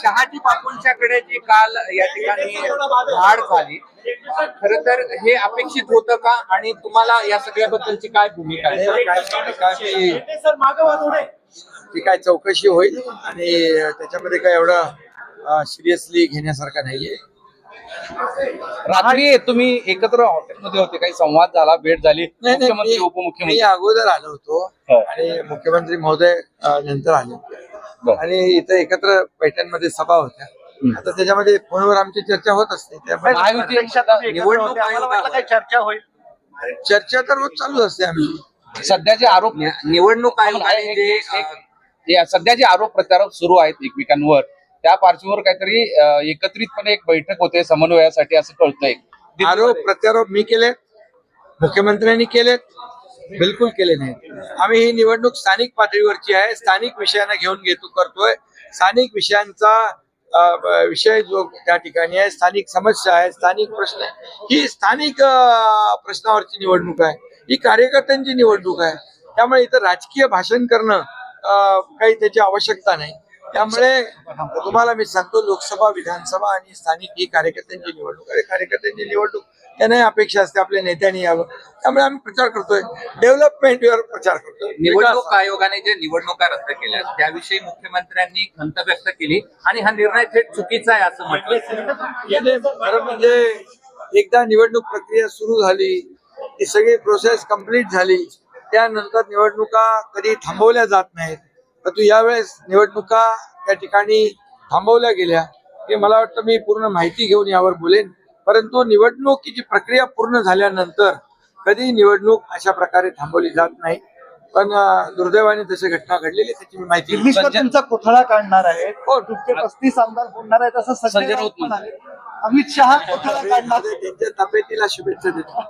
शहाजी बापूंच्याकडे जी काल या ठिकाणी धाड झाली, खरं तर हे अपेक्षित होतं का आणि तुम्हाला या सगळ्याबद्दलची काय भूमिका आहे? ती काय चौकशी होईल आणि त्याच्यामध्ये काय एवढं सिरियसली घेण्यासारखं नाहीये. रात्री तुम्ही एकत्र हॉटेलमध्ये होते, काही संवाद झाला, भेट झाली? मुख्यमंत्री मी उपमुख्यमंत्री अगोदर आलो होतो आणि मुख्यमंत्री महोदय नंतर आले होते आणि इथं एकत्र पैठणमध्ये सभा होत्या. आता त्याच्यामध्ये फोनवर आमची चर्चा होत असते. निवडणूक आयोगाला काही चर्चा होईल? चर्चा तर रोज चालू असते आमची. सध्याचे आरोप निवडणूक आयोगाने जे सध्याचे आरोप प्रत्यारोप सुरू आहेत एकमेकांवर, त्या पार्श्वभूमीवर काहीतरी एकत्रितपणे एक बैठक होते समन्वयासाठी असं कळतंय. आरोप प्रत्यारोप मी केले, मुख्यमंत्र्यांनी केलेत? बिलकुल केले नाही. आम्ही ही निवडणूक स्थानिक पातळीवरची आहे, स्थानिक विषयांना घेऊन करतोय. स्थानिक विषयांचा विषय जो त्या ठिकाणी आहे, स्थानिक समस्या आहे, स्थानिक प्रश्न आहे. ही स्थानिक प्रश्नावरची निवडणूक आहे, ही कार्यकर्त्यांची निवडणूक आहे. त्यामुळे इथं राजकीय भाषण करणं काही त्याची आवश्यकता नाही. त्यामुळे तुम्हाला मी सांगतो, लोकसभा, विधानसभा आणि स्थानिक ही कार्यकर्त्यांची निवडणूक आहे. कार्यकर्त्यांची निवडणूक त्यांनाही अपेक्षा असते आपल्या नेत्यांनी यावं. त्यामुळे आम्ही प्रचार करतोय, डेव्हलपमेंटवर प्रचार करतोय. निवडणूक आयोगाने जे निवडणुका रद्द केल्या त्याविषयी मुख्यमंत्र्यांनी खंत व्यक्त केली आणि हा निर्णय थेट चुकीचा आहे असं म्हटलं. खरं म्हणजे एकदा निवडणूक प्रक्रिया सुरू झाली, ती सगळी प्रोसेस कंप्लीट झाली, त्यानंतर निवडणुका कधी थांबवल्या जात नाहीत. परंतु यावेळेस निवडणुका त्या ठिकाणी थांबवल्या गेल्या. हे मला वाटतं मी पूर्ण माहिती घेऊन यावर बोलेन. परंतु निवडणुकीची प्रक्रिया पूर्ण झाल्यानंतर कधी निवडणूक अशा प्रकारे थांबवली जात नाही. पण दुर्दैवाने तशी घटना घडलेली, त्याची मी माहिती दिल्लीचा पुतळा काढणार आहे, 35 आमदार बोलणार आहेत असं संजय राऊत म्हणाले. अमित शहा पुतळा काढणार. त्यांच्या तब्येतीला शुभेच्छा देतो.